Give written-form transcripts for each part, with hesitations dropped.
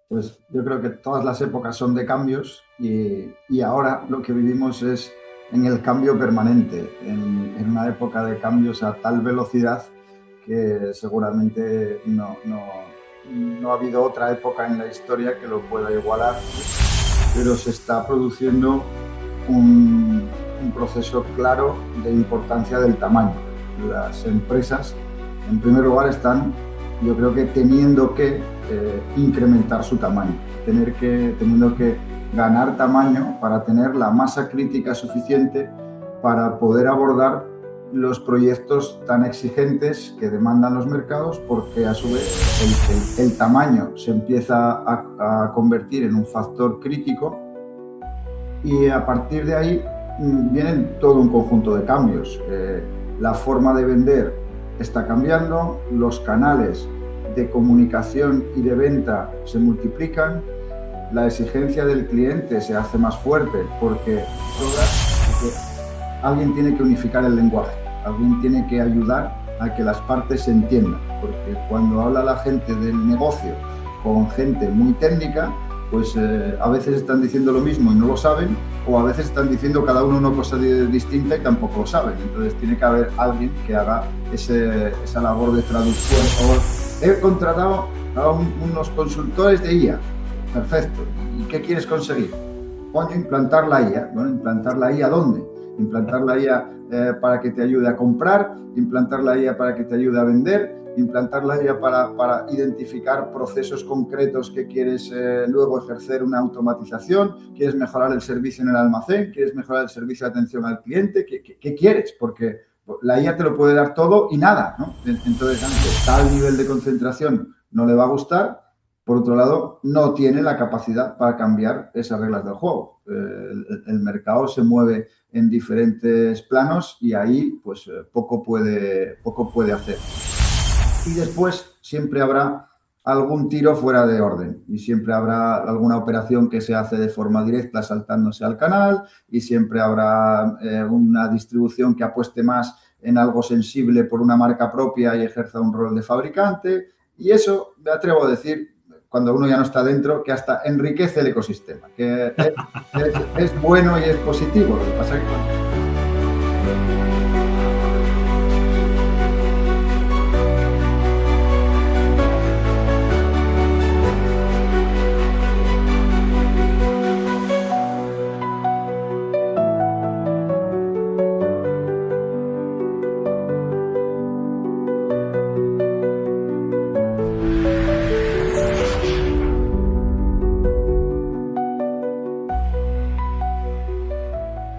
Pues yo creo que todas las épocas son de cambios y ahora lo que vivimos es en el cambio permanente, en una época de cambios a tal velocidad que seguramente no ha habido otra época en la historia que lo pueda igualar, pero se está produciendo un proceso claro de importancia del tamaño. Las empresas, en primer lugar, están, yo creo que teniendo que incrementar su tamaño, teniendo que ganar tamaño para tener la masa crítica suficiente para poder abordar los proyectos tan exigentes que demandan los mercados, porque a su vez el tamaño se empieza a convertir en un factor crítico y a partir de ahí vienen todo un conjunto de cambios. La forma de vender está cambiando, los canales de comunicación y de venta se multiplican, la exigencia del cliente se hace más fuerte porque alguien tiene que unificar el lenguaje, alguien tiene que ayudar a que las partes se entiendan, porque cuando habla la gente del negocio con gente muy técnica, pues a veces están diciendo lo mismo y no lo saben, o a veces están diciendo cada uno una cosa distinta y tampoco lo saben. Entonces tiene que haber alguien que haga esa labor de traducción. He contratado a unos consultores de IA. Perfecto. ¿Y qué quieres conseguir? Coño, implantar la IA. Bueno, ¿implantar la IA dónde? Implantar la IA para que te ayude a comprar, implantar la IA para que te ayude a vender, implantar la IA para identificar procesos concretos que quieres luego ejercer una automatización, quieres mejorar el servicio en el almacén, quieres mejorar el servicio de atención al cliente, ¿qué quieres? Porque la IA te lo puede dar todo y nada, ¿no? Entonces, aunque tal nivel de concentración no le va a gustar, por otro lado, no tiene la capacidad para cambiar esas reglas del juego. El mercado se mueve en diferentes planos y ahí pues poco puede hacer. Y después siempre habrá algún tiro fuera de orden y siempre habrá alguna operación que se hace de forma directa saltándose al canal y siempre habrá una distribución que apueste más en algo sensible por una marca propia y ejerza un rol de fabricante, y eso me atrevo a decir, cuando uno ya no está dentro, que hasta enriquece el ecosistema, que es bueno y es positivo. Lo que pasa es que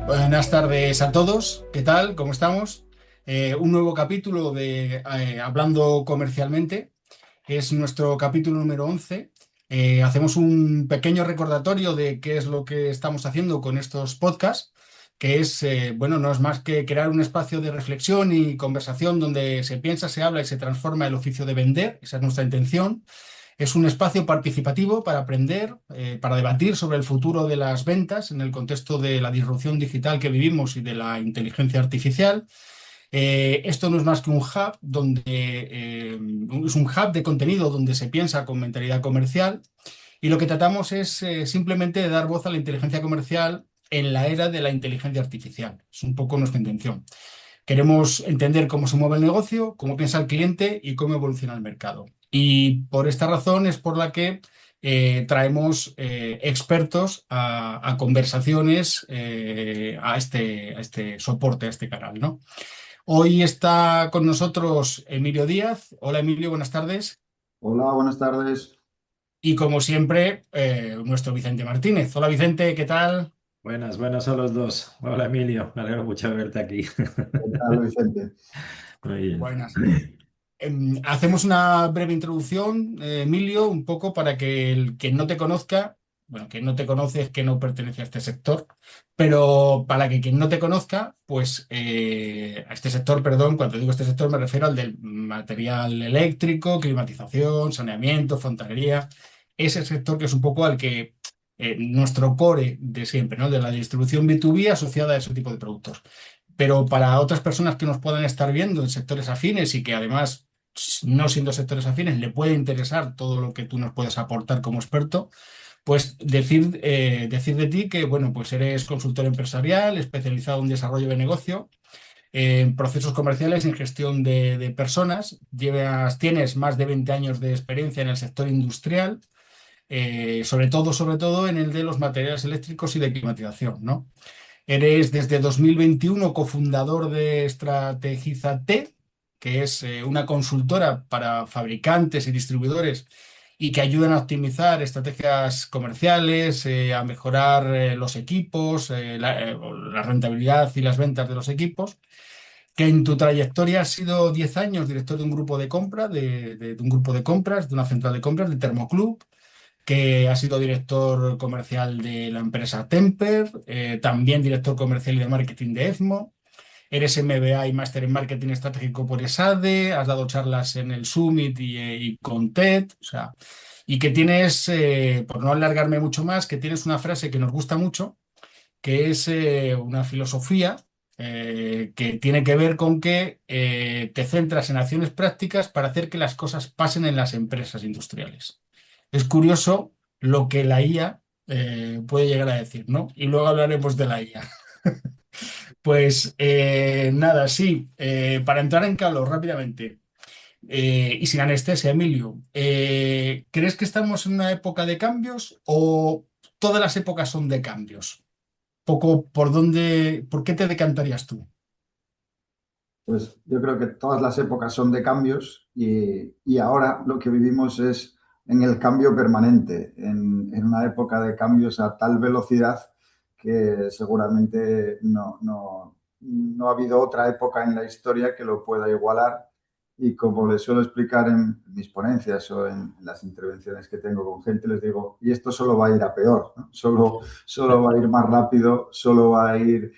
Buenas tardes a todos, ¿qué tal? ¿Cómo estamos? Un nuevo capítulo de Hablando Comercialmente, es nuestro capítulo número 11. Hacemos un pequeño recordatorio de qué es lo que estamos haciendo con estos podcasts, que es, bueno, no es más que crear un espacio de reflexión y conversación donde se piensa, se habla y se transforma el oficio de vender. Esa es nuestra intención. Es un espacio participativo para aprender, para debatir sobre el futuro de las ventas en el contexto de la disrupción digital que vivimos y de la inteligencia artificial. Esto no es más que un hub es un hub de contenido donde se piensa con mentalidad comercial, y lo que tratamos es simplemente de dar voz a la inteligencia comercial en la era de la inteligencia artificial. Es un poco nuestra intención. Queremos entender cómo se mueve el negocio, cómo piensa el cliente y cómo evoluciona el mercado. Y por esta razón es por la que traemos expertos a conversaciones a este soporte, a este canal, ¿no? Hoy está con nosotros Emilio Díaz. Hola Emilio, buenas tardes. hola, buenas tardes. Y como siempre, nuestro Vicente Martínez. Hola Vicente, ¿qué tal? Buenas, buenas a los dos. Hola Emilio, me alegro mucho de verte aquí. ¿Qué tal, Vicente? Muy bien. Buenas. Hacemos una breve introducción, Emilio, un poco para que el que no te conozca, bueno, que no te conoce es que no pertenece a este sector, pero para que quien no te conozca, pues a este sector, perdón, cuando digo este sector me refiero al del material eléctrico, climatización, saneamiento, fontanería, ese sector que es un poco al que nuestro core de siempre, ¿no? De la distribución B2B asociada a ese tipo de productos. Pero para otras personas que nos puedan estar viendo en sectores afines y que además no siendo sectores afines, le puede interesar todo lo que tú nos puedes aportar como experto, pues decir de ti que, bueno, pues eres consultor empresarial, especializado en desarrollo de negocio, en procesos comerciales y en gestión de personas. Tienes más de 20 años de experiencia en el sector industrial, sobre todo en el de los materiales eléctricos y de climatización, ¿no? Eres desde 2021 cofundador de Estrategiza T, que es una consultora para fabricantes y distribuidores y que ayudan a optimizar estrategias comerciales, a mejorar los equipos, la rentabilidad y las ventas de los equipos, que en tu trayectoria has sido 10 años director de un grupo de compra, de un grupo de compras, de una central de compras, de Termoclub, que ha sido director comercial de la empresa Temper, también director comercial y de marketing de ESMO. Eres MBA y máster en marketing estratégico por ESADE, has dado charlas en el Summit y con TED, o sea, y que tienes, por no alargarme mucho más, que tienes una frase que nos gusta mucho, que es una filosofía que tiene que ver con que te centras en acciones prácticas para hacer que las cosas pasen en las empresas industriales. Es curioso lo que la IA puede llegar a decir, ¿no? Y luego hablaremos de la IA. Pues nada, sí, para entrar en calor rápidamente y sin anestesia, Emilio, ¿crees que estamos en una época de cambios o todas las épocas son de cambios? Poco por qué te decantarías tú? Pues yo creo que todas las épocas son de cambios y ahora lo que vivimos es en el cambio permanente, en una época de cambios a tal velocidad que seguramente no ha habido otra época en la historia que lo pueda igualar. Y como les suelo explicar en mis ponencias o en las intervenciones que tengo con gente, les digo, y esto solo va a ir a peor, ¿no? Solo va a ir más rápido, solo va a ir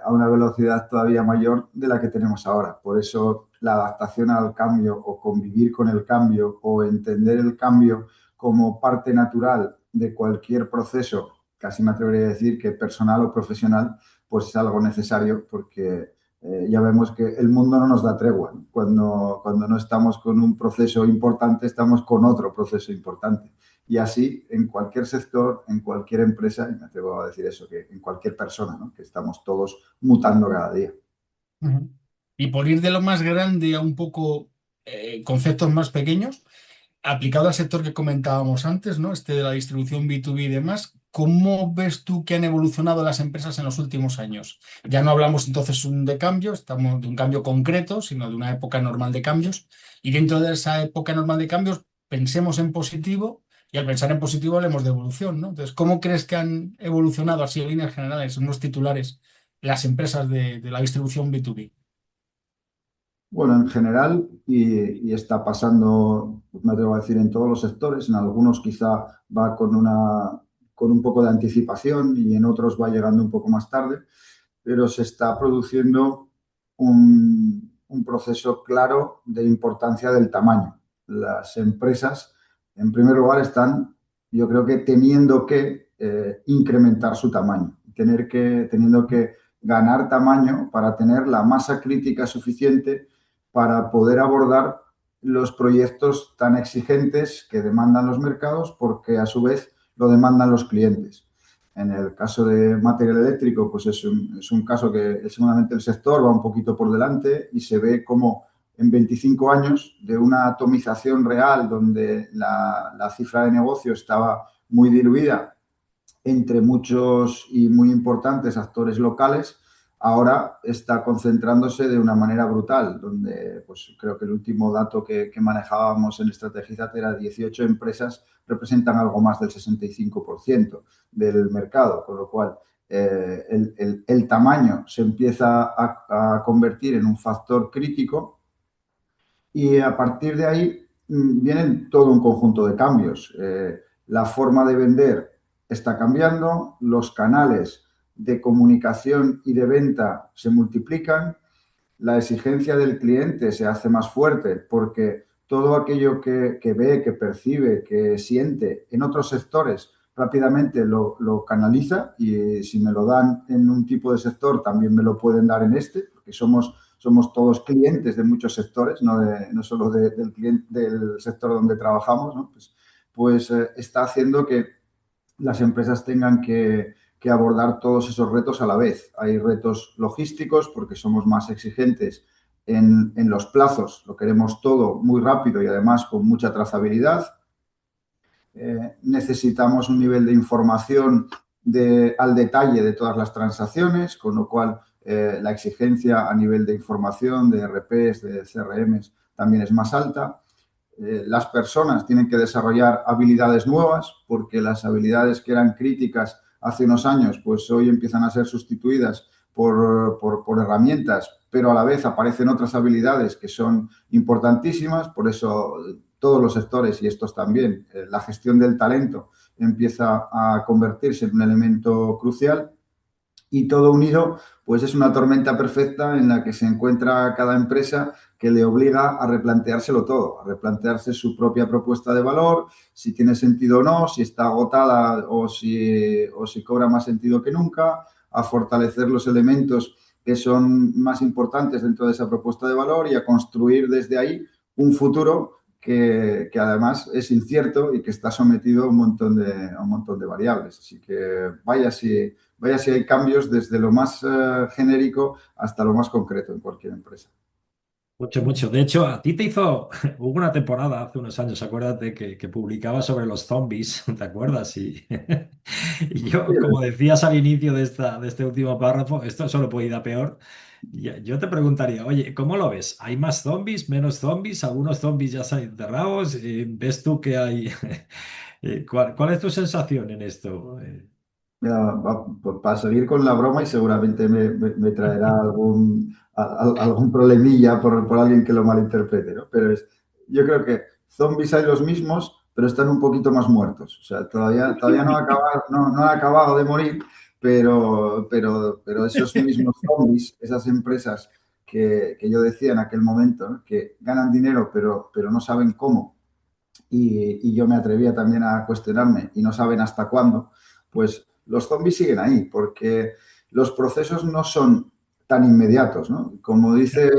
a una velocidad todavía mayor de la que tenemos ahora. Por eso la adaptación al cambio o convivir con el cambio o entender el cambio como parte natural de cualquier proceso, casi me atrevería a decir que personal o profesional, pues es algo necesario porque ya vemos que el mundo no nos da tregua, ¿no? Cuando no estamos con un proceso importante, estamos con otro proceso importante. Y así en cualquier sector, en cualquier empresa, y me atrevo a decir eso, que en cualquier persona, ¿no? Que estamos todos mutando cada día. Ujú. Y por ir de lo más grande a un poco conceptos más pequeños, aplicado al sector que comentábamos antes, ¿no? Este de la distribución B2B y demás, ¿cómo ves tú que han evolucionado las empresas en los últimos años? Ya no hablamos entonces de cambio, estamos de un cambio concreto, sino de una época normal de cambios. Y dentro de esa época normal de cambios, pensemos en positivo y al pensar en positivo hablemos de evolución, ¿no? Entonces, ¿cómo crees que han evolucionado así en líneas generales, en unos titulares, las empresas de la distribución B2B? Bueno, en general, y está pasando, pues me atrevo a decir, en todos los sectores, en algunos quizá va con un poco de anticipación y en otros va llegando un poco más tarde, pero se está produciendo un proceso claro de importancia del tamaño. Las empresas, en primer lugar, están, yo creo que teniendo que incrementar su tamaño, teniendo que ganar tamaño para tener la masa crítica suficiente para poder abordar los proyectos tan exigentes que demandan los mercados porque a su vez lo demandan los clientes. En el caso de material eléctrico, pues es un caso que seguramente el sector va un poquito por delante y se ve como en 25 años de una atomización real donde la cifra de negocio estaba muy diluida entre muchos y muy importantes actores locales, ahora está concentrándose de una manera brutal, donde pues creo que el último dato que manejábamos en Estrategizate era 18 empresas representan algo más del 65% del mercado, con lo cual el tamaño se empieza a convertir en un factor crítico y a partir de ahí vienen todo un conjunto de cambios. La forma de vender está cambiando, los canales de comunicación y de venta se multiplican, la exigencia del cliente se hace más fuerte porque todo aquello que ve, que percibe, que siente en otros sectores rápidamente lo canaliza y si me lo dan en un tipo de sector también me lo pueden dar en este, porque somos todos clientes de muchos sectores, no solo del sector donde trabajamos, ¿no? Pues está haciendo que las empresas tengan que abordar todos esos retos a la vez. Hay retos logísticos porque somos más exigentes en los plazos, lo queremos todo muy rápido y además con mucha trazabilidad. Necesitamos un nivel de información al detalle de todas las transacciones, con lo cual la exigencia a nivel de información, de ERPs, de CRMs, también es más alta. Las personas tienen que desarrollar habilidades nuevas porque las habilidades que eran críticas hace unos años, pues hoy empiezan a ser sustituidas por herramientas, pero a la vez aparecen otras habilidades que son importantísimas. Por eso todos los sectores, y estos también, la gestión del talento empieza a convertirse en un elemento crucial. Y todo unido, pues es una tormenta perfecta en la que se encuentra cada empresa que le obliga a replanteárselo todo, a replantearse su propia propuesta de valor, si tiene sentido o no, si está agotada o si cobra más sentido que nunca, a fortalecer los elementos que son más importantes dentro de esa propuesta de valor y a construir desde ahí un futuro que además es incierto y que está sometido a un montón de variables. Así que vaya si hay cambios desde lo más genérico hasta lo más concreto en cualquier empresa. Mucho, mucho. De hecho, a ti hubo una temporada hace unos años, acuérdate, que publicaba sobre los zombies, ¿te acuerdas? Y yo, como decías al inicio de este último párrafo, esto solo puede ir a peor. Yo te preguntaría, oye, ¿cómo lo ves? ¿Hay más zombies, menos zombies? ¿Algunos zombies ya se han enterrados? ¿Ves tú que hay? ¿Cuál es tu sensación en esto? Para seguir con la broma y seguramente me traerá algún problemilla por alguien que lo malinterprete, ¿no? Pero yo creo que zombies hay los mismos, pero están un poquito más muertos. O sea, todavía no han acabado de morir, pero esos mismos zombies, esas empresas que yo decía en aquel momento, ¿no? Que ganan dinero, pero no saben cómo, y yo me atrevía también a cuestionarme y no saben hasta cuándo, pues los zombies siguen ahí porque los procesos no son tan inmediatos, ¿no? Como dice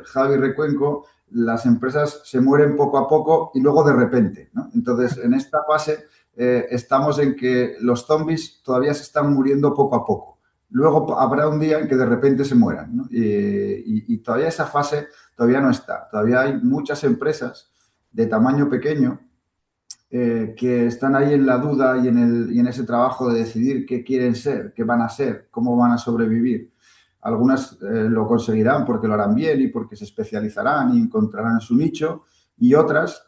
Javi Recuenco, las empresas se mueren poco a poco y luego de repente, ¿no? Entonces, en esta fase estamos en que los zombies todavía se están muriendo poco a poco. Luego habrá un día en que de repente se mueran, ¿no? Y todavía esa fase todavía no está. Todavía hay muchas empresas de tamaño pequeño que están ahí en la duda y en ese trabajo de decidir qué quieren ser, qué van a ser, cómo van a sobrevivir. Algunas lo conseguirán porque lo harán bien y porque se especializarán y encontrarán su nicho, y otras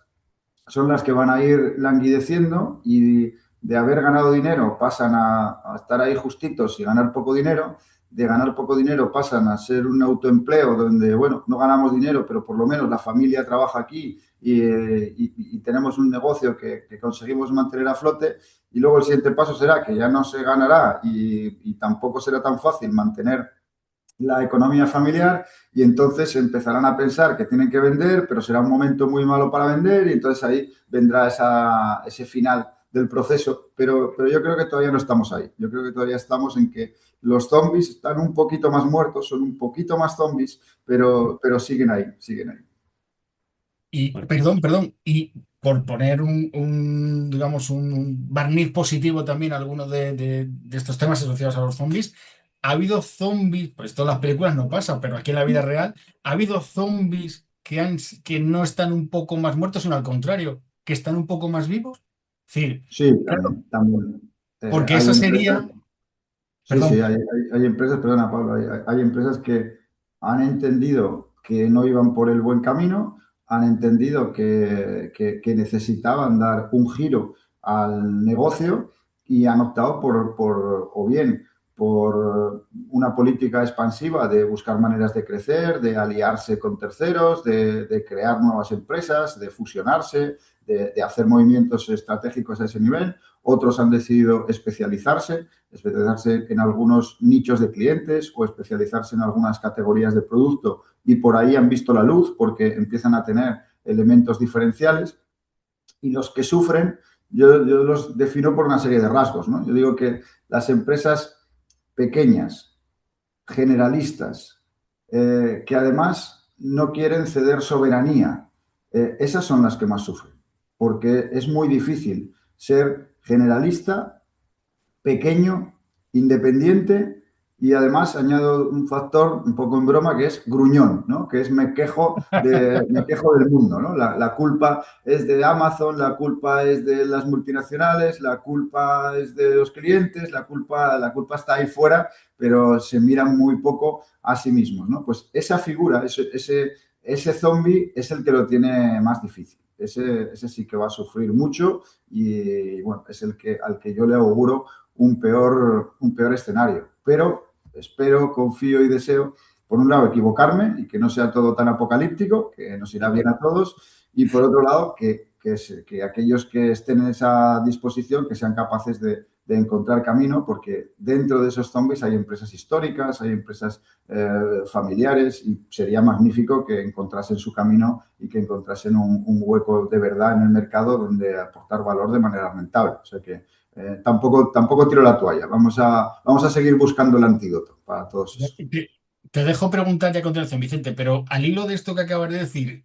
son las que van a ir languideciendo y de haber ganado dinero pasan a estar ahí justitos y ganar poco dinero. De ganar poco dinero pasan a ser un autoempleo donde, bueno, no ganamos dinero, pero por lo menos la familia trabaja aquí y tenemos un negocio que conseguimos mantener a flote. Y luego el siguiente paso será que ya no se ganará y tampoco será tan fácil mantener la economía familiar, y entonces empezarán a pensar que tienen que vender, pero será un momento muy malo para vender y entonces ahí vendrá ese final del proceso. Pero yo creo que todavía no estamos ahí. Yo creo que todavía estamos en que los zombies están un poquito más muertos, son un poquito más zombies, pero siguen ahí, siguen ahí. Y perdón, y por poner digamos, un barniz positivo también a algunos de estos temas asociados a los zombies, ha habido zombies, pues esto en las películas no pasa, pero aquí en la vida real, ha habido zombies que no están un poco más muertos, sino al contrario, que están un poco más vivos. Es decir, Sí, claro, también. porque Hay esa empresas. sería, Sí, perdón, hay empresas, perdona Pablo, hay empresas que han entendido que no iban por el buen camino, han entendido que necesitaban dar un giro al negocio y han optado o bien por una política expansiva de buscar maneras de crecer, de aliarse con terceros, de crear nuevas empresas, de fusionarse, de hacer movimientos estratégicos a ese nivel. Otros han decidido especializarse en algunos nichos de clientes o especializarse en algunas categorías de producto, y por ahí han visto la luz porque empiezan a tener elementos diferenciales. Y los que sufren, yo los defino por una serie de rasgos, ¿no? Yo digo que las empresas pequeñas, generalistas, que además no quieren ceder soberanía. Esas son las que más sufren, porque es muy difícil ser generalista, pequeño, independiente y además añado un factor un poco en broma que es gruñón, ¿no? Que es me quejo del mundo, ¿no? La culpa es de Amazon, la culpa es de las multinacionales, la culpa es de los clientes, la culpa está ahí fuera, pero se miran muy poco a sí mismos, ¿no? Pues esa figura, ese zombie es el que lo tiene más difícil. Ese sí que va a sufrir mucho y bueno, es al que yo le auguro un peor escenario. Pero espero, confío y deseo, por un lado, equivocarme y que no sea todo tan apocalíptico, que nos irá bien a todos, y por otro lado, que aquellos que estén en esa disposición, que sean capaces de encontrar camino, porque dentro de esos zombies hay empresas históricas, hay empresas familiares y sería magnífico que encontrasen su camino y que encontrasen un hueco de verdad en el mercado donde aportar valor de manera rentable. O sea que tampoco tiro la toalla. Vamos a seguir buscando el antídoto para todos esos. Te dejo preguntarte a continuación, Vicente, pero al hilo de esto que acabas de decir,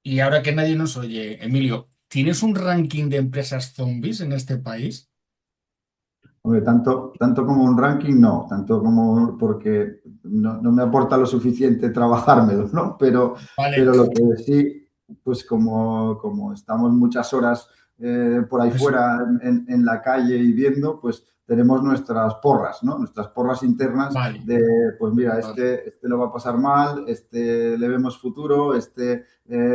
y ahora que nadie nos oye, Emilio, ¿tienes un ranking de empresas zombies en este país? Hombre, tanto como un ranking, no, tanto como porque no me aporta lo suficiente trabajármelo, ¿no? Vale, Pero lo que sí, pues como estamos muchas horas por ahí eso, fuera en la calle y viendo, pues tenemos nuestras porras, ¿no? Nuestras porras internas vale, de, pues mira, vale, este lo va a pasar mal, este le vemos futuro,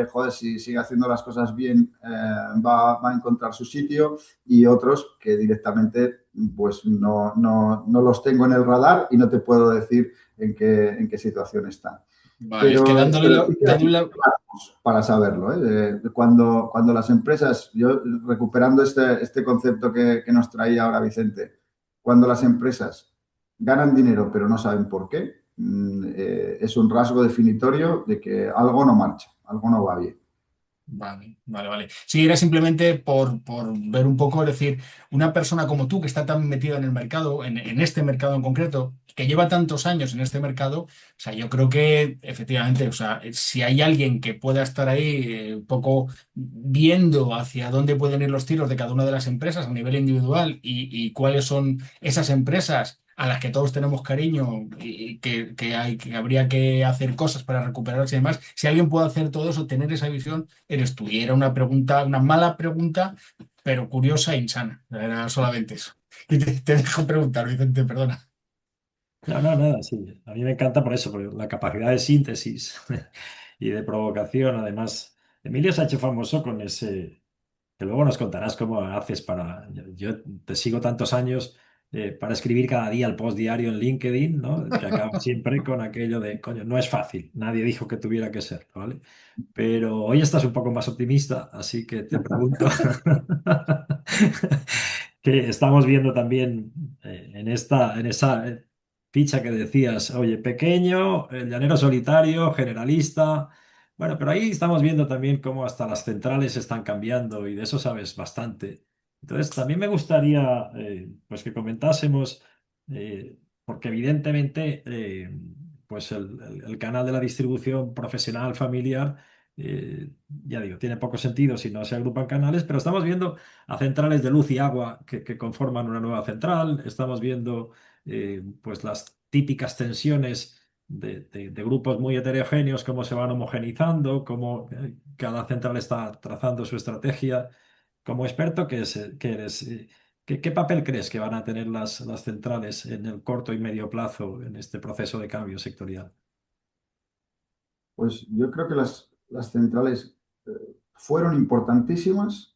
joder, si sigue haciendo las cosas bien, va a encontrar su sitio y otros que directamente pues no los tengo en el radar y no te puedo decir en qué situación están. vale. Es que Pero sí que hay datos para saberlo. ¿Eh? Cuando las empresas, yo recuperando este concepto que nos traía ahora Vicente, cuando las empresas ganan dinero pero no saben por qué, es un rasgo definitorio de que algo no marcha, algo no va bien. Vale, vale, vale. Sí, era simplemente por ver un poco, es decir, una persona como tú que está tan metida en el mercado, en este mercado en concreto, que lleva tantos años en este mercado, o sea, yo creo que efectivamente, o sea, si hay alguien que pueda estar ahí un poco viendo hacia dónde pueden ir los tiros de cada una de las empresas a nivel individual y cuáles son esas empresas a las que todos tenemos cariño y que habría que hacer cosas para recuperarse y demás, si alguien puede hacer todo eso, tener esa visión eres tú. Y era una pregunta, una mala pregunta, pero curiosa e insana. Era solamente eso. Y te dejo preguntar, Vicente, perdona. No, no, nada, sí. A mí me encanta por eso, por la capacidad de síntesis y de provocación. Además, Emilio se ha hecho famoso con ese, que luego nos contarás cómo haces para... Yo te sigo tantos años para escribir cada día el post diario en LinkedIn, ¿no? Que acaba siempre con aquello de, coño, no es fácil, nadie dijo que tuviera que ser, ¿vale? Pero hoy estás un poco más optimista, así que te pregunto que estamos viendo también en esa ficha que decías, oye, pequeño, el llanero solitario, generalista. Bueno, pero ahí estamos viendo también cómo hasta las centrales están cambiando y de eso sabes bastante. Entonces, también me gustaría pues que comentásemos, porque evidentemente pues el canal de la distribución profesional familiar, ya digo, tiene poco sentido si no se agrupan canales, pero estamos viendo a centrales de luz y agua que conforman una nueva central, estamos viendo pues las típicas tensiones de grupos muy heterogéneos, cómo se van homogenizando, cómo cada central está trazando su estrategia. Como experto que eres, ¿qué papel crees que van a tener las centrales en el corto y medio plazo en este proceso de cambio sectorial? Pues yo creo que las centrales fueron importantísimas,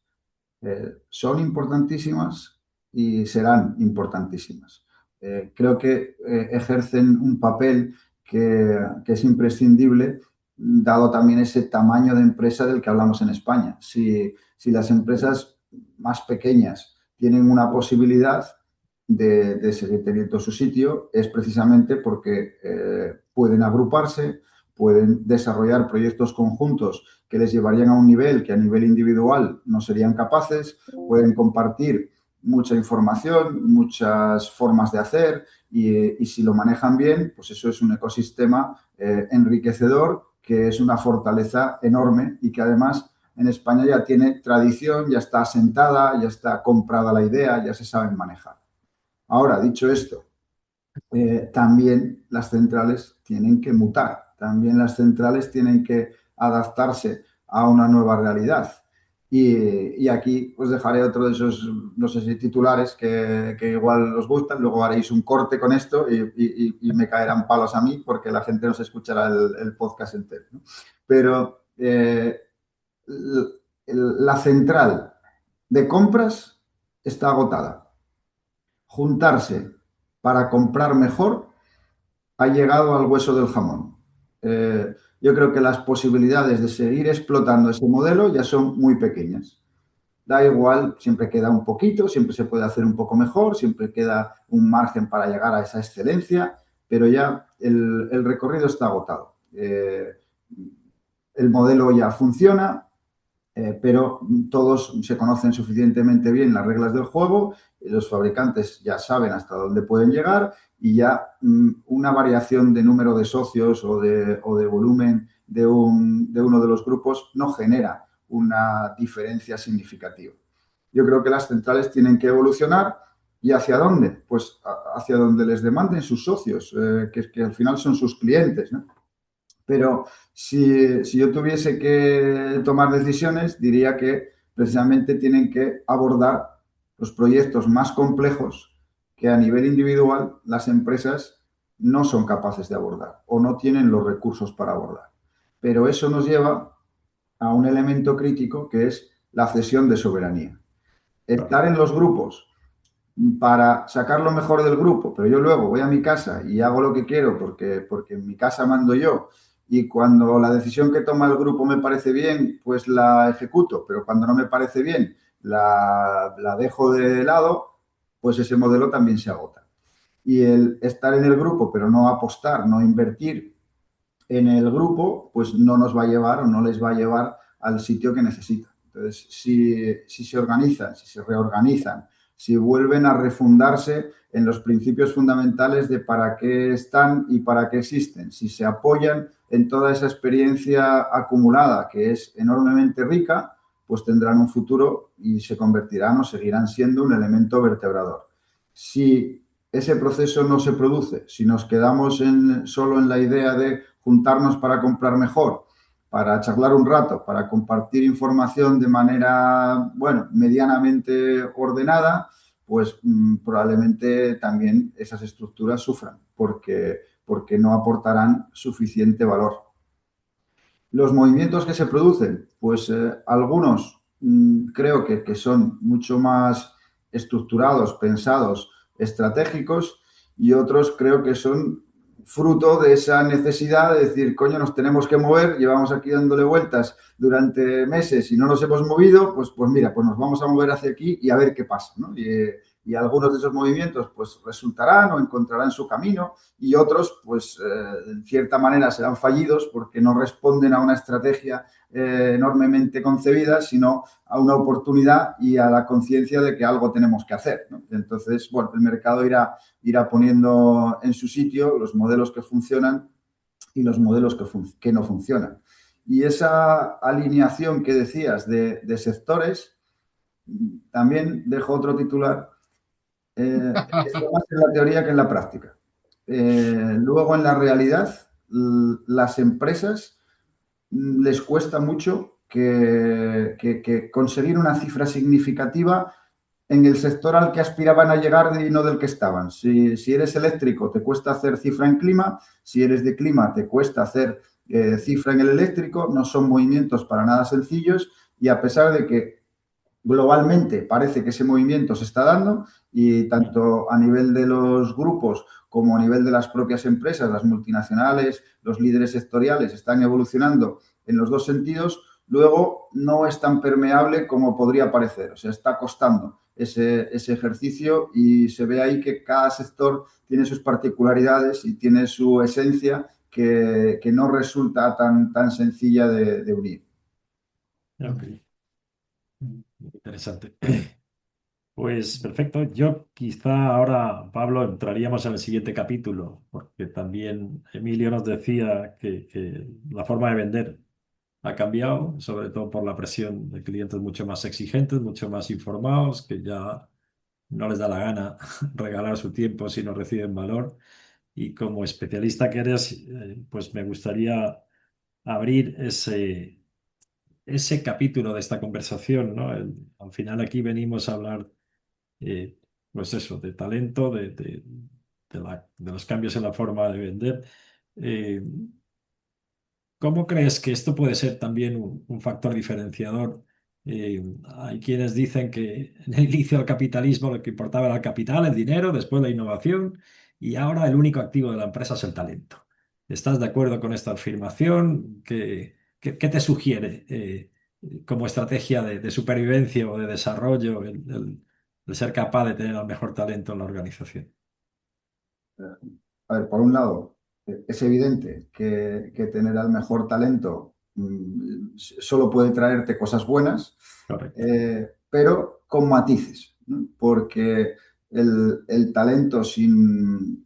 son importantísimas y serán importantísimas. Creo que ejercen un papel que es imprescindible, dado también ese tamaño de empresa del que hablamos en España. Si las empresas más pequeñas tienen una posibilidad de seguir teniendo su sitio, es precisamente porque pueden agruparse, pueden desarrollar proyectos conjuntos que les llevarían a un nivel que a nivel individual no serían capaces, pueden compartir mucha información, muchas formas de hacer y si lo manejan bien, pues eso es un ecosistema enriquecedor que es una fortaleza enorme y que además en España ya tiene tradición, ya está asentada, ya está comprada la idea, ya se saben manejar. Ahora, dicho esto, también las centrales tienen que mutar, también las centrales tienen que adaptarse a una nueva realidad. Y aquí os dejaré otro de esos, no sé si titulares que igual os gustan, luego haréis un corte con esto y me caerán palos a mí porque la gente no se escuchará el podcast entero, ¿no? Pero la central de compras está agotada. Juntarse para comprar mejor ha llegado al hueso del jamón. Yo creo que las posibilidades de seguir explotando ese modelo ya son muy pequeñas. Da igual, siempre queda un poquito, siempre se puede hacer un poco mejor, siempre queda un margen para llegar a esa excelencia, pero ya el recorrido está agotado. El modelo ya funciona, pero todos se conocen suficientemente bien las reglas del juego, los fabricantes ya saben hasta dónde pueden llegar y ya una variación de número de socios o de volumen de uno de los grupos no genera una diferencia significativa. Yo creo que las centrales tienen que evolucionar. ¿Y hacia dónde? Pues hacia donde les demanden sus socios, que al final son sus clientes, ¿no? Pero si yo tuviese que tomar decisiones, diría que precisamente tienen que abordar los proyectos más complejos que a nivel individual las empresas no son capaces de abordar o no tienen los recursos para abordar. Pero eso nos lleva a un elemento crítico que es la cesión de soberanía. Estar en los grupos para sacar lo mejor del grupo, pero yo luego voy a mi casa y hago lo que quiero porque en mi casa mando yo y cuando la decisión que toma el grupo me parece bien, pues la ejecuto, pero cuando no me parece bien, la dejo de lado, pues ese modelo también se agota. Y el estar en el grupo, pero no apostar, no invertir en el grupo, pues no nos va a llevar o no les va a llevar al sitio que necesitan. Entonces, si se organizan, si se reorganizan, si vuelven a refundarse en los principios fundamentales de para qué están y para qué existen, si se apoyan en toda esa experiencia acumulada que es enormemente rica, pues tendrán un futuro y se convertirán o seguirán siendo un elemento vertebrador. Si ese proceso no se produce, si nos quedamos solo en la idea de juntarnos para comprar mejor, para charlar un rato, para compartir información de manera, bueno, medianamente ordenada, pues probablemente también esas estructuras sufran porque no aportarán suficiente valor. Los movimientos que se producen, pues algunos creo que son mucho más estructurados, pensados, estratégicos y otros creo que son fruto de esa necesidad de decir, coño, nos tenemos que mover, llevamos aquí dándole vueltas durante meses y no nos hemos movido, pues mira, pues nos vamos a mover hacia aquí y a ver qué pasa, ¿no? Y algunos de esos movimientos pues resultarán o encontrarán su camino y otros pues en cierta manera serán fallidos porque no responden a una estrategia enormemente concebida, sino a una oportunidad y a la conciencia de que algo tenemos que hacer, ¿no? Entonces, bueno, el mercado irá poniendo en su sitio los modelos que funcionan y los modelos que no funcionan. Y esa alineación que decías de sectores, también dejo otro titular, está más en la teoría que en la práctica. Luego, en la realidad, las empresas les cuesta mucho que conseguir una cifra significativa en el sector al que aspiraban a llegar y no del que estaban. Si eres eléctrico, te cuesta hacer cifra en clima. Si eres de clima, te cuesta hacer cifra en el eléctrico. No son movimientos para nada sencillos y a pesar de que globalmente parece que ese movimiento se está dando y tanto a nivel de los grupos como a nivel de las propias empresas, las multinacionales, los líderes sectoriales están evolucionando en los dos sentidos, luego no es tan permeable como podría parecer. O sea, está costando ese ejercicio y se ve ahí que cada sector tiene sus particularidades y tiene su esencia que no resulta tan sencilla de unir. Ok, interesante. Pues perfecto. Yo quizá ahora, Pablo, entraríamos en el siguiente capítulo, porque también Emilio nos decía que la forma de vender ha cambiado, sobre todo por la presión de clientes mucho más exigentes, mucho más informados, que ya no les da la gana regalar su tiempo si no reciben valor. Y como especialista que eres, pues me gustaría abrir ese capítulo de esta conversación, ¿no? Al final aquí venimos a hablar, eh, pues eso, de talento, de los cambios en la forma de vender. Eh, ¿Cómo crees que esto puede ser también un factor diferenciador? Hay quienes dicen que en el inicio del capitalismo lo que importaba era el capital, el dinero, después la innovación y ahora el único activo de la empresa es el talento. ¿Estás de acuerdo con esta afirmación? ¿Qué te sugiere como estrategia de supervivencia o de desarrollo el ser capaz de tener el mejor talento en la organización? A ver, por un lado, es evidente que tener al mejor talento solo puede traerte cosas buenas, Correcto. pero con matices, ¿no? Porque el talento sin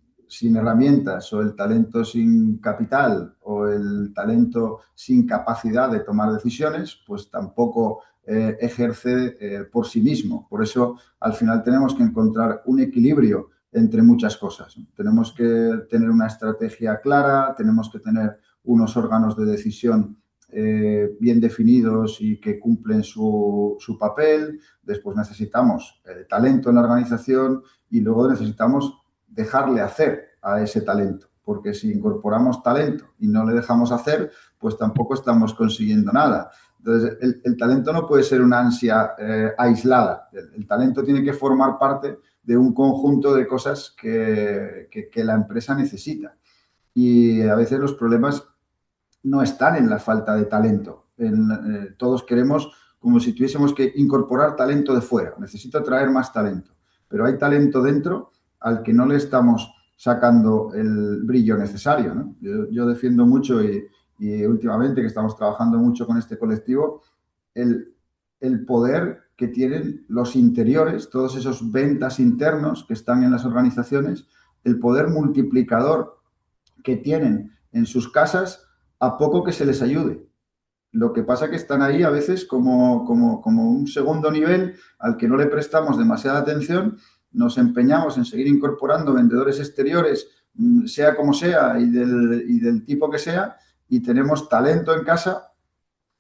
herramientas o el talento sin capital o el talento sin capacidad de tomar decisiones, pues tampoco ejerce por sí mismo. Por eso, al final tenemos que encontrar un equilibrio entre muchas cosas, ¿no? Tenemos que tener una estrategia clara, tenemos que tener unos órganos de decisión bien definidos y que cumplen su papel. Después necesitamos talento en la organización y luego necesitamos dejarle hacer a ese talento, porque si incorporamos talento y no le dejamos hacer, pues tampoco estamos consiguiendo nada. Entonces, el talento no puede ser una ansia aislada. El talento tiene que formar parte de un conjunto de cosas que la empresa necesita. Y a veces los problemas no están en la falta de talento. Todos queremos como si tuviésemos que incorporar talento de fuera. Necesito traer más talento. Pero hay talento dentro al que no le estamos sacando el brillo necesario, ¿no? Yo defiendo mucho y últimamente que estamos trabajando mucho con este colectivo, el, el poder que tienen los interiores, todos esos ventas internos que están en las organizaciones, el poder multiplicador que tienen en sus casas a poco que se les ayude. Lo que pasa es que están ahí a veces como un segundo nivel al que no le prestamos demasiada atención, nos empeñamos en seguir incorporando vendedores exteriores, sea como sea y del tipo que sea, y tenemos talento en casa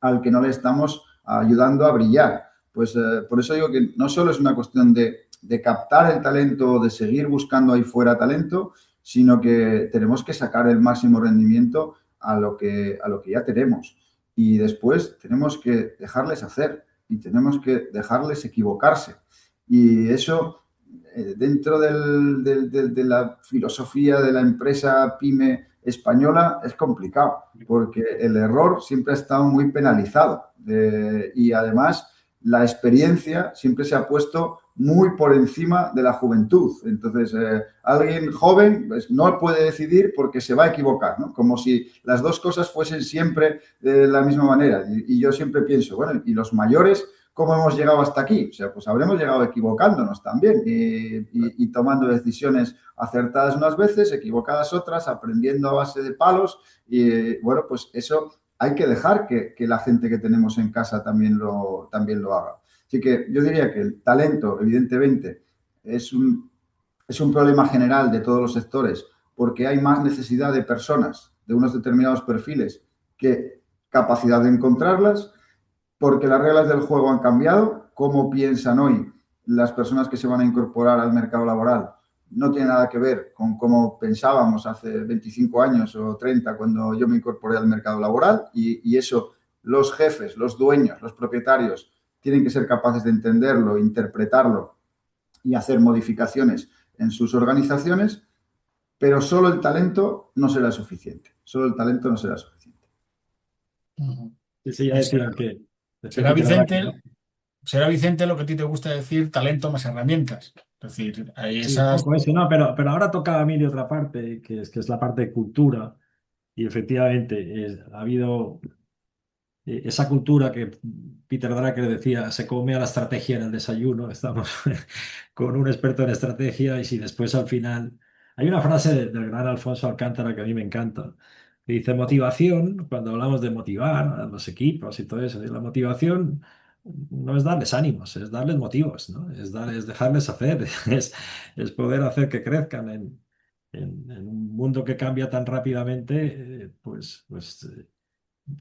al que no le estamos ayudando a brillar. Pues por eso digo que no solo es una cuestión de captar el talento, de seguir buscando ahí fuera talento, sino que tenemos que sacar el máximo rendimiento a lo que ya tenemos. Y después tenemos que dejarles hacer y tenemos que dejarles equivocarse. Y eso, dentro de la filosofía de la empresa pyme española, es complicado, porque el error siempre ha estado muy penalizado. Y además, la experiencia siempre se ha puesto muy por encima de la juventud. Entonces, alguien joven pues, no puede decidir porque se va a equivocar, ¿no? Como si las dos cosas fuesen siempre de la misma manera. Y yo siempre pienso, bueno, ¿y los mayores cómo hemos llegado hasta aquí? O sea, pues habremos llegado equivocándonos también y tomando decisiones acertadas unas veces, equivocadas otras, aprendiendo a base de palos. Y bueno, pues eso hay que dejar que la gente que tenemos en casa también lo haga. Así que yo diría que el talento, evidentemente, es un problema general de todos los sectores porque hay más necesidad de personas de unos determinados perfiles que capacidad de encontrarlas, porque las reglas del juego han cambiado. Cómo piensan hoy las personas que se van a incorporar al mercado laboral no tiene nada que ver con cómo pensábamos hace 25 años o 30 cuando yo me incorporé al mercado laboral y eso los jefes, los dueños, los propietarios tienen que ser capaces de entenderlo, interpretarlo y hacer modificaciones en sus organizaciones, pero solo el talento no será suficiente. Solo el talento no será suficiente. Ujú. Sí, sí, ya Y decían que será decían que nada que Vicente, será Vicente lo que a ti te gusta decir, talento más herramientas. Es decir, hay sí, un esas. poco eso, no, pero ahora toca a mí de otra parte, que es la parte de cultura, y efectivamente ha habido esa cultura que Peter Drucker decía, se come a la estrategia en el desayuno, estamos con un experto en estrategia y si después al final... Hay una frase del gran Alfonso Alcántara que a mí me encanta, que dice motivación, cuando hablamos de motivar a los equipos y todo eso, y la motivación no es darles ánimos, es darles motivos, ¿no? Es dejarles hacer, es poder hacer que crezcan en un mundo que cambia tan rápidamente,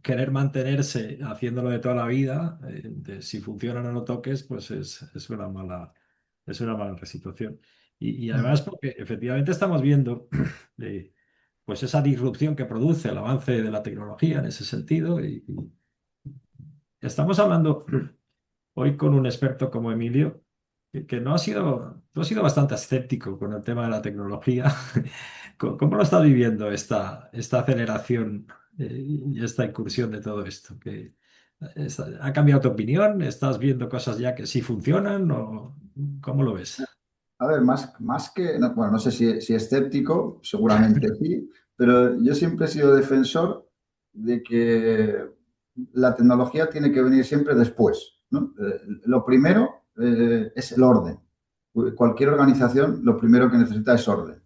querer mantenerse haciéndolo de toda la vida, si funciona no lo toques, pues es una mala situación. Y además porque efectivamente estamos viendo pues esa disrupción que produce el avance de la tecnología en ese sentido. Y estamos hablando hoy con un experto como Emilio, que no ha sido, tú has sido bastante escéptico con el tema de la tecnología. ¿Cómo lo estás viviendo esta aceleración y esta incursión de todo esto? ¿Ha cambiado tu opinión? ¿Estás viendo cosas ya que sí funcionan? ¿O cómo lo ves? A ver, más que, bueno, no sé si escéptico, seguramente sí, pero yo siempre he sido defensor de que la tecnología tiene que venir siempre después, ¿no? Lo primero es el orden. Cualquier organización lo primero que necesita es orden.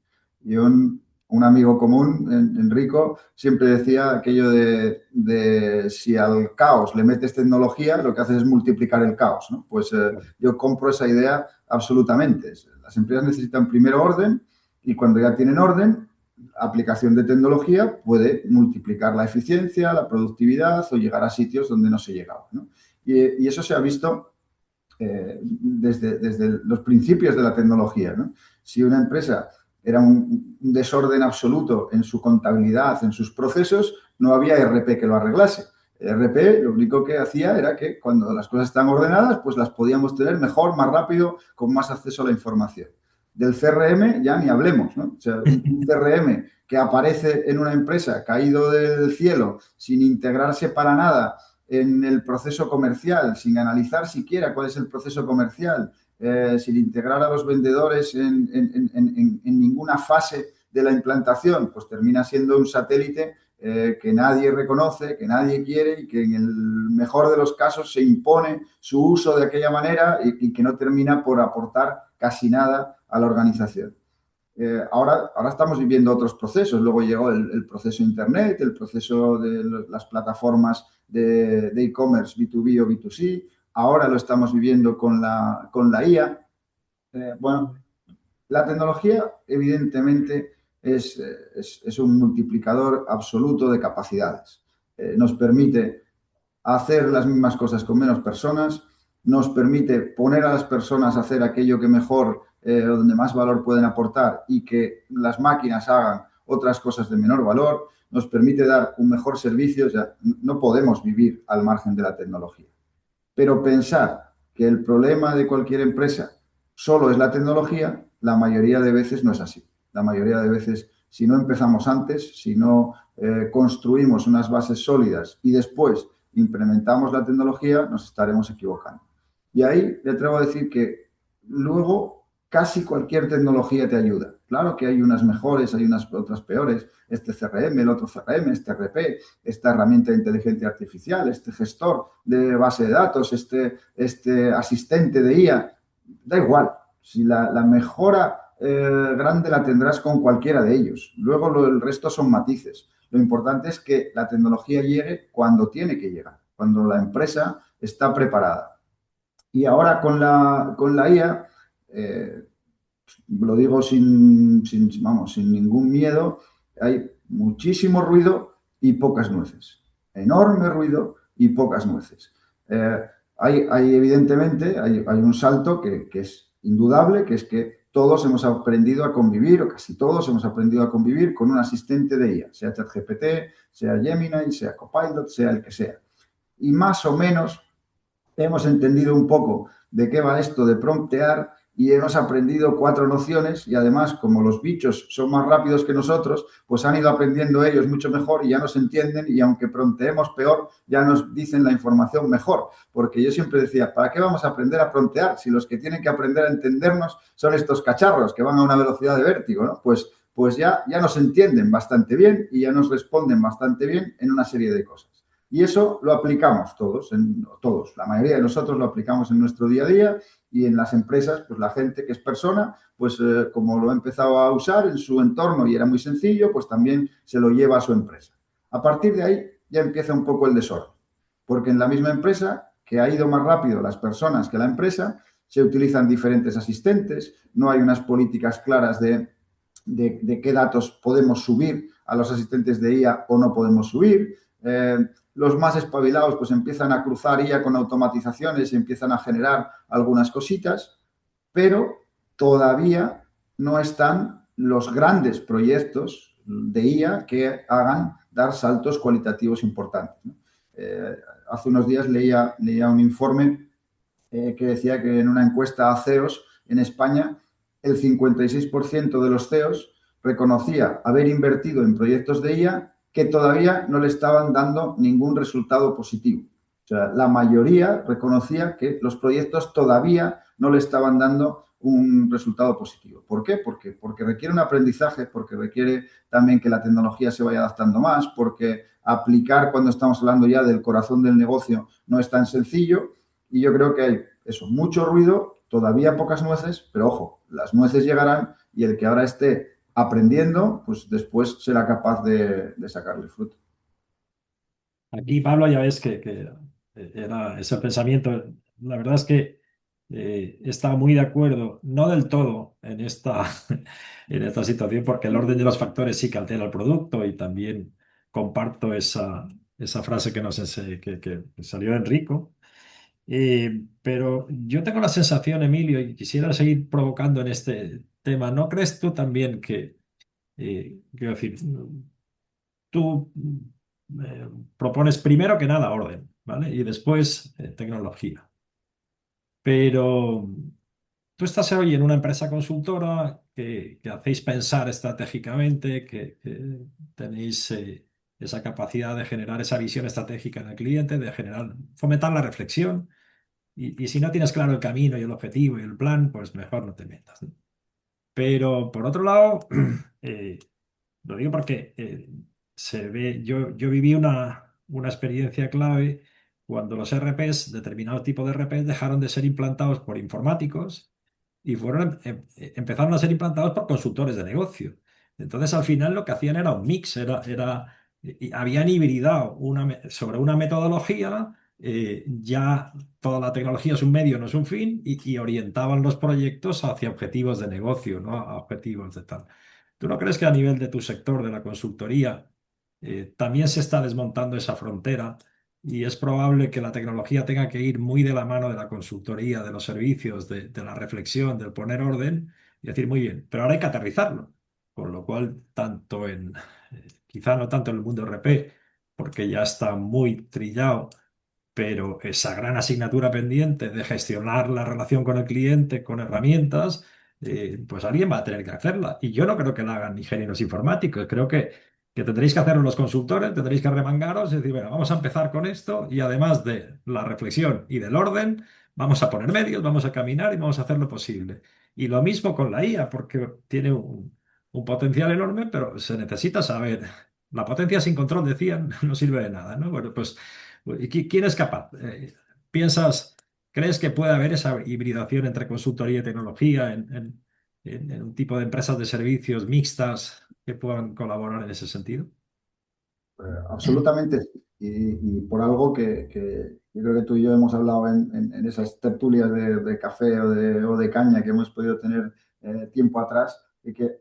Y un amigo común, Enrico, siempre decía aquello de si al caos le metes tecnología, lo que haces es multiplicar el caos, ¿no? Pues yo compro esa idea absolutamente. Las empresas necesitan primero orden y cuando ya tienen orden, aplicación de tecnología puede multiplicar la eficiencia, la productividad o llegar a sitios donde no se llegaba, ¿no? Y eso se ha visto desde los principios de la tecnología, ¿no? Si una empresa era un desorden absoluto en su contabilidad, en sus procesos, no había ERP que lo arreglase. El ERP lo único que hacía era que cuando las cosas están ordenadas, pues las podíamos tener mejor, más rápido, con más acceso a la información. Del CRM ya ni hablemos, ¿no? O sea, un CRM que aparece en una empresa caído del cielo, sin integrarse para nada en el proceso comercial, sin analizar siquiera cuál es el proceso comercial, sin integrar a los vendedores en ninguna fase de la implantación, pues termina siendo un satélite que nadie reconoce, que nadie quiere y que en el mejor de los casos se impone su uso de aquella manera y que no termina por aportar casi nada a la organización. Ahora estamos viviendo otros procesos. Luego llegó el proceso Internet, el proceso de las plataformas de e-commerce B2B o B2C. Ahora lo estamos viviendo con la IA. Bueno, la tecnología evidentemente es un multiplicador absoluto de capacidades. Nos permite hacer las mismas cosas con menos personas, nos permite poner a las personas a hacer aquello que mejor, donde más valor pueden aportar y que las máquinas hagan otras cosas de menor valor, nos permite dar un mejor servicio. O sea, no podemos vivir al margen de la tecnología. Pero pensar que el problema de cualquier empresa solo es la tecnología, la mayoría de veces no es así. La mayoría de veces, si no empezamos antes, si no construimos unas bases sólidas y después implementamos la tecnología, nos estaremos equivocando. Y ahí le atrevo a decir que luego casi cualquier tecnología te ayuda. Claro que hay unas mejores, hay unas otras peores. Este CRM, el otro CRM, este RP, esta herramienta de inteligencia artificial, este gestor de base de datos, este asistente de IA. Da igual. Si la mejora grande la tendrás con cualquiera de ellos. Luego el resto son matices. Lo importante es que la tecnología llegue cuando tiene que llegar, cuando la empresa está preparada. Y ahora con la IA, lo digo sin ningún miedo, hay muchísimo ruido y pocas nueces. Enorme ruido y pocas nueces. Evidentemente, hay un salto que es indudable, que es que todos hemos aprendido a convivir, o casi todos hemos aprendido a convivir con un asistente de IA, sea ChatGPT, sea Gemini, sea Copilot, sea el que sea. Y más o menos hemos entendido un poco de qué va esto de promptear y hemos aprendido 4 nociones y además, como los bichos son más rápidos que nosotros, pues han ido aprendiendo ellos mucho mejor y ya nos entienden y aunque prompteemos peor, ya nos dicen la información mejor. Porque yo siempre decía, ¿para qué vamos a aprender a promptear si los que tienen que aprender a entendernos son estos cacharros que van a una velocidad de vértigo, ¿no? Pues ya nos entienden bastante bien y ya nos responden bastante bien en una serie de cosas. Y eso lo aplicamos todos, la mayoría de nosotros lo aplicamos en nuestro día a día y en las empresas, pues la gente que es persona, pues como lo ha empezado a usar en su entorno y era muy sencillo, pues también se lo lleva a su empresa. A partir de ahí ya empieza un poco el desorden, porque en la misma empresa, que ha ido más rápido las personas que la empresa, se utilizan diferentes asistentes, no hay unas políticas claras de qué datos podemos subir a los asistentes de IA o no podemos subir. Los más espabilados pues empiezan a cruzar IA con automatizaciones y empiezan a generar algunas cositas, pero todavía no están los grandes proyectos de IA que hagan dar saltos cualitativos importantes, ¿no? Hace unos días leía un informe que decía que en una encuesta a CEOs en España, el 56% de los CEOs reconocía haber invertido en proyectos de IA que todavía no le estaban dando ningún resultado positivo. O sea, la mayoría reconocía que los proyectos todavía no le estaban dando un resultado positivo. ¿Por qué? Porque requiere un aprendizaje, porque requiere también que la tecnología se vaya adaptando más, porque aplicar cuando estamos hablando ya del corazón del negocio no es tan sencillo. Y yo creo que hay eso, mucho ruido, todavía pocas nueces, pero ojo, las nueces llegarán y el que ahora esté aprendiendo, pues después será capaz de sacarle fruto. Aquí, Pablo, ya ves era ese pensamiento. La verdad es que estaba muy de acuerdo, no del todo en en esta situación, porque el orden de los factores sí que altera el producto y también comparto esa frase que salió de Enrico. Pero yo tengo la sensación, Emilio, y quisiera seguir provocando en este tema, ¿no crees tú también quiero decir, tú propones primero que nada orden, ¿vale? Y después tecnología. Pero tú estás hoy en una empresa consultora que hacéis pensar estratégicamente, que tenéis esa capacidad de generar esa visión estratégica en el cliente, de fomentar la reflexión. Y si no tienes claro el camino y el objetivo y el plan, pues mejor no te metas, ¿no? Pero por otro lado, eh, lo digo porque yo viví una experiencia clave cuando los RPs, determinados tipos de RPs, dejaron de ser implantados por informáticos y empezaron a ser implantados por consultores de negocio. Entonces, al final, lo que hacían era un mix, habían hibridado sobre una metodología, ya toda la tecnología es un medio, no es un fin, y orientaban los proyectos hacia objetivos de negocio, ¿no? A objetivos de tal. ¿Tú no crees que a nivel de tu sector, de la consultoría, también se está desmontando esa frontera y es probable que la tecnología tenga que ir muy de la mano de la consultoría, de los servicios, de la reflexión, del poner orden y decir, muy bien, pero ahora hay que aterrizarlo? Con lo cual, quizá no tanto en el mundo RP, porque ya está muy trillado, pero esa gran asignatura pendiente de gestionar la relación con el cliente con herramientas, pues alguien va a tener que hacerla. Y yo no creo que la hagan ingenieros informáticos, creo que tendréis que hacerlo los consultores, tendréis que arremangaros y decir, bueno, vamos a empezar con esto y además de la reflexión y del orden, vamos a poner medios, vamos a caminar y vamos a hacer lo posible. Y lo mismo con la IA, porque tiene un potencial enorme, pero se necesita saber. La potencia sin control, decían, no sirve de nada, ¿no? Bueno, pues ¿y quién es capaz? ¿Piensas, crees que puede haber esa hibridación entre consultoría y tecnología en un tipo de empresas de servicios mixtas que puedan colaborar en ese sentido? Absolutamente sí. Y por algo que yo creo que tú y yo hemos hablado en esas tertulias de café o de caña que hemos podido tener tiempo atrás, de que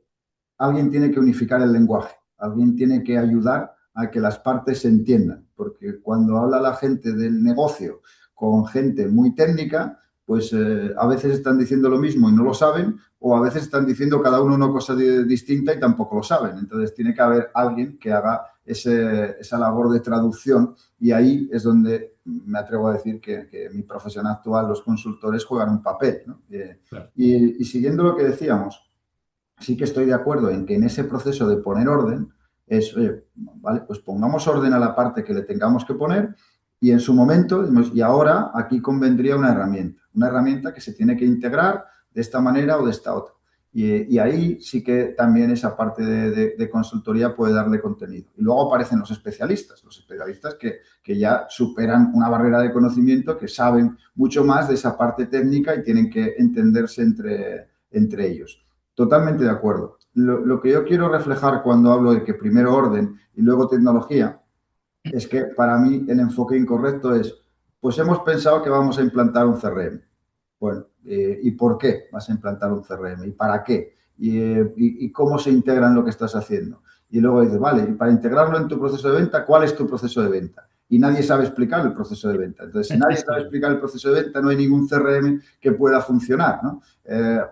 alguien tiene que unificar el lenguaje, alguien tiene que ayudar a que las partes se entiendan, porque cuando habla la gente del negocio con gente muy técnica, pues a veces están diciendo lo mismo y no lo saben, o a veces están diciendo cada uno una cosa distinta y tampoco lo saben. Entonces tiene que haber alguien que haga esa labor de traducción y ahí es donde me atrevo a decir que mi profesión actual, los consultores juegan un papel, ¿no? Claro. Y siguiendo lo que decíamos, sí que estoy de acuerdo en que en ese proceso de poner orden es, oye, vale, pues pongamos orden a la parte que le tengamos que poner y en su momento, y ahora aquí convendría una herramienta que se tiene que integrar de esta manera o de esta otra. Y ahí sí que también esa parte de consultoría puede darle contenido. Y luego aparecen los especialistas que ya superan una barrera de conocimiento, que saben mucho más de esa parte técnica y tienen que entenderse entre ellos. Totalmente de acuerdo. Lo que yo quiero reflejar cuando hablo de que primero orden y luego tecnología es que para mí el enfoque incorrecto es, pues hemos pensado que vamos a implantar un CRM. Bueno, ¿y por qué vas a implantar un CRM? ¿Y para qué? ¿Y cómo se integra en lo que estás haciendo? Y luego dices, vale, y para integrarlo en tu proceso de venta, ¿cuál es tu proceso de venta? Y nadie sabe explicar el proceso de venta. Entonces, si nadie sabe explicar el proceso de venta, no hay ningún CRM que pueda funcionar, ¿no?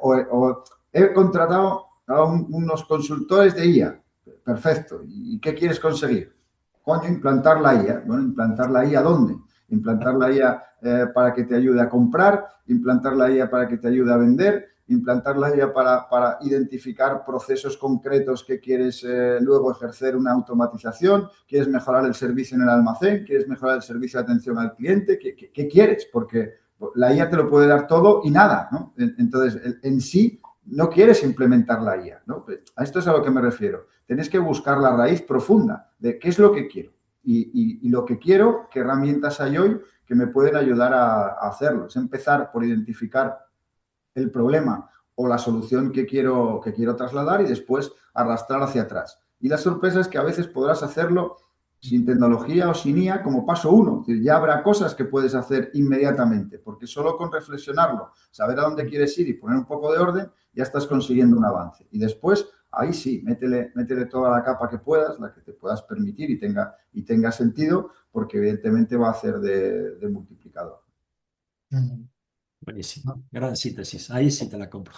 O he contratado a unos consultores de IA. Perfecto. ¿Y qué quieres conseguir? Coño, implantar la IA. Bueno, ¿implantar la IA dónde? Implantar la IA para que te ayude a comprar, implantar la IA para que te ayude a vender, implantar la IA para identificar procesos concretos que quieres luego ejercer una automatización, quieres mejorar el servicio en el almacén, quieres mejorar el servicio de atención al cliente, ¿qué quieres? Porque la IA te lo puede dar todo y nada, ¿no? Entonces, en sí, no quieres implementar la IA, ¿no? A esto es a lo que me refiero. Tienes que buscar la raíz profunda de qué es lo que quiero. Y lo que quiero, qué herramientas hay hoy que me pueden ayudar a hacerlo. Es empezar por identificar el problema o la solución que quiero trasladar y después arrastrar hacia atrás. Y la sorpresa es que a veces podrás hacerlo sin tecnología o sin IA como paso uno. Es decir, ya habrá cosas que puedes hacer inmediatamente, porque solo con reflexionarlo, saber a dónde quieres ir y poner un poco de orden, ya estás consiguiendo un avance. Y después, ahí sí, métele toda la capa que puedas, la que te puedas permitir y tenga sentido, porque evidentemente va a hacer de multiplicador. Buenísimo. Gran síntesis. Ahí sí te la compro.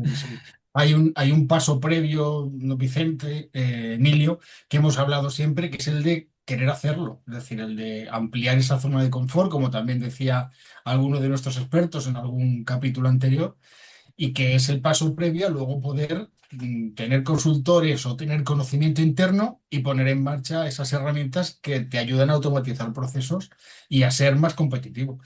Sí. Hay un paso previo, ¿no, Vicente, Emilio, que hemos hablado siempre, que es el de querer hacerlo, es decir, el de ampliar esa zona de confort, como también decía alguno de nuestros expertos en algún capítulo anterior, y que es el paso previo a luego poder tener consultores o tener conocimiento interno y poner en marcha esas herramientas que te ayudan a automatizar procesos y a ser más competitivo.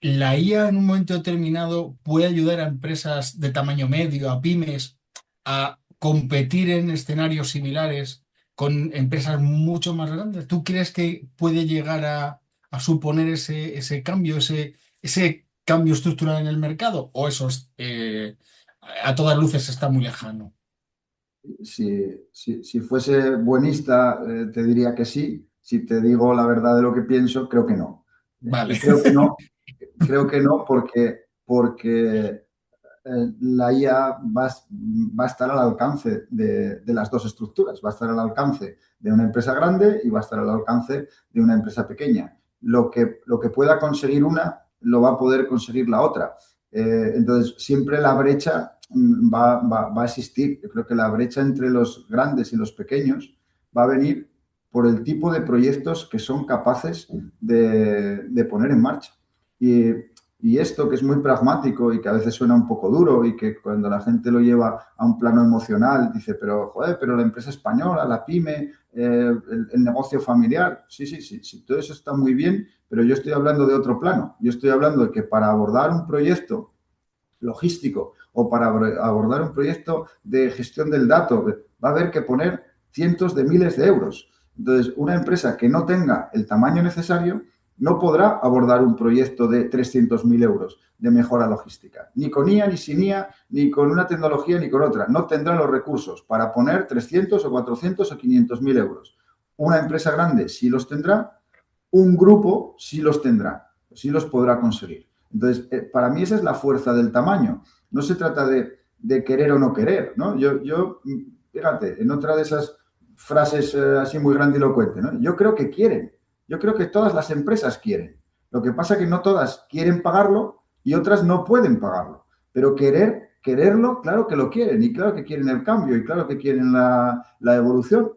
La IA en un momento determinado puede ayudar a empresas de tamaño medio, a pymes, a competir en escenarios similares con empresas mucho más grandes. ¿Tú crees que puede llegar a suponer ese cambio, ese cambio estructural en el mercado? ¿O eso es, a todas luces está muy lejano? Si fuese buenista, te diría que sí. Si te digo la verdad de lo que pienso, creo que no. Vale. Y creo que no porque la IA va a estar al alcance de las dos estructuras. Va a estar al alcance de una empresa grande y va a estar al alcance de una empresa pequeña. Lo que pueda conseguir una, lo va a poder conseguir la otra. Entonces, siempre la brecha va a existir. Yo creo que la brecha entre los grandes y los pequeños va a venir por el tipo de proyectos que son capaces de poner en marcha. Y, y esto que es muy pragmático y que a veces suena un poco duro y que cuando la gente lo lleva a un plano emocional dice, pero joder, pero la empresa española, la pyme, el negocio familiar, sí, todo eso está muy bien, pero yo estoy hablando de otro plano. Yo estoy hablando de que para abordar un proyecto logístico o para abordar un proyecto de gestión del dato, va a haber que poner cientos de miles de euros. Entonces, una empresa que no tenga el tamaño necesario no podrá abordar un proyecto de 300.000 euros de mejora logística. Ni con IA, ni sin IA, ni con una tecnología, ni con otra. No tendrá los recursos para poner 300 o 400 o 500.000 euros. Una empresa grande sí los tendrá, un grupo sí los tendrá, sí los podrá conseguir. Entonces, para mí esa es la fuerza del tamaño. No se trata de querer o no querer, ¿no? Fíjate, en otra de esas frases así muy grandilocuentes, ¿no? Yo creo que quieren. Yo creo que todas las empresas quieren. Lo que pasa es que no todas quieren pagarlo y otras no pueden pagarlo. Pero quererlo, claro que lo quieren y claro que quieren el cambio y claro que quieren la evolución,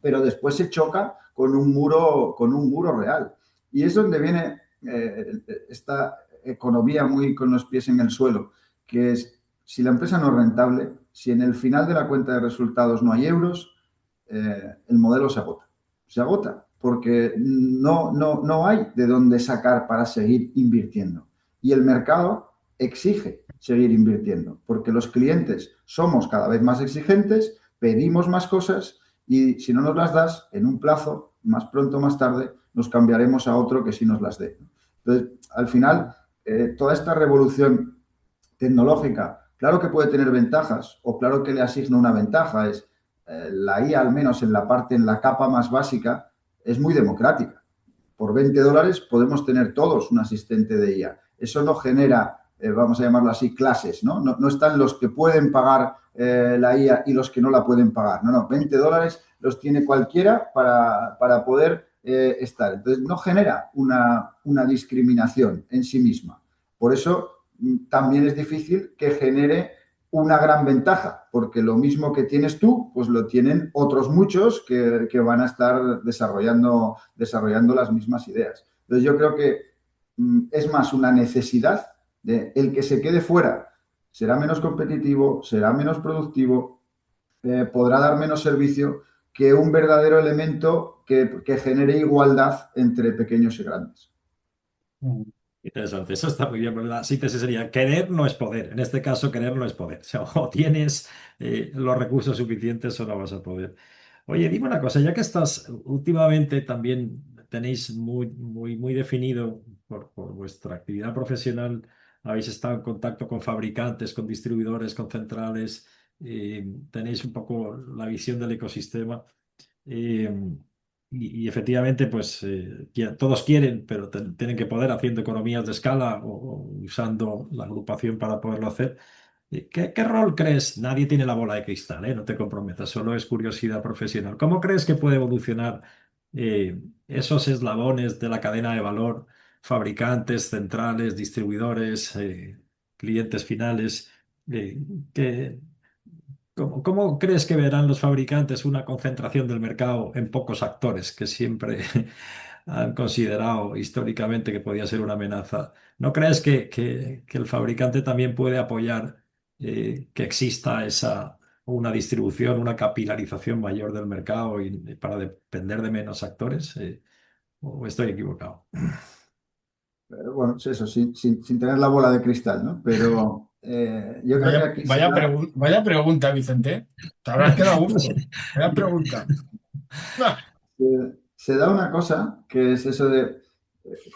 pero después se choca con un muro real. Y es donde viene esta economía muy con los pies en el suelo, que es, si la empresa no es rentable, si en el final de la cuenta de resultados no hay euros, el modelo se agota. Se agota porque no hay de dónde sacar para seguir invirtiendo. Y el mercado exige seguir invirtiendo, porque los clientes somos cada vez más exigentes, pedimos más cosas y si no nos las das en un plazo, más pronto o más tarde, nos cambiaremos a otro que sí nos las dé. Entonces, al final, toda esta revolución tecnológica, claro que puede tener ventajas o claro que le asigna una ventaja, es la IA, al menos en la parte, en la capa más básica, es muy democrática. Por $20 podemos tener todos un asistente de IA. Eso no genera, vamos a llamarlo así, clases, ¿no? No están los que pueden pagar la IA y los que no la pueden pagar. No, $20 los tiene cualquiera para poder estar. Entonces, no genera una discriminación en sí misma. Por eso también es difícil que genere una gran ventaja, porque lo mismo que tienes tú, pues lo tienen otros muchos que van a estar desarrollando las mismas ideas. Entonces yo creo que es más una necesidad de el que se quede fuera será menos competitivo, será menos productivo, podrá dar menos servicio que un verdadero elemento que genere igualdad entre pequeños y grandes. Interesante, eso está muy bien, pero la síntesis sería, querer no es poder. En este caso, querer no es poder. O sea, o tienes los recursos suficientes o no vas a poder. Oye, dime una cosa, ya que estás últimamente también tenéis muy definido por vuestra actividad profesional, habéis estado en contacto con fabricantes, con distribuidores, con centrales, tenéis un poco la visión del ecosistema. Eh, y efectivamente, pues todos quieren, pero tienen que poder haciendo economías de escala o usando la agrupación para poderlo hacer. ¿Qué rol crees? Nadie tiene la bola de cristal, ¿eh? No te comprometas, solo es curiosidad profesional. ¿Cómo crees que puede evolucionar esos eslabones de la cadena de valor, fabricantes, centrales, distribuidores, clientes finales? Eh, que ¿Cómo crees que verán los fabricantes una concentración del mercado en pocos actores que siempre han considerado históricamente que podía ser una amenaza? ¿No crees que el fabricante también puede apoyar que exista una distribución, una capilarización mayor del mercado y para depender de menos actores? ¿O estoy equivocado? Bueno, es eso, sin tener la bola de cristal, ¿no? Pero yo creo que Vaya, aquí vaya, vaya pregunta, Vicente. Te habrás quedado a gusto. Vaya pregunta. Ah, se da una cosa que es eso de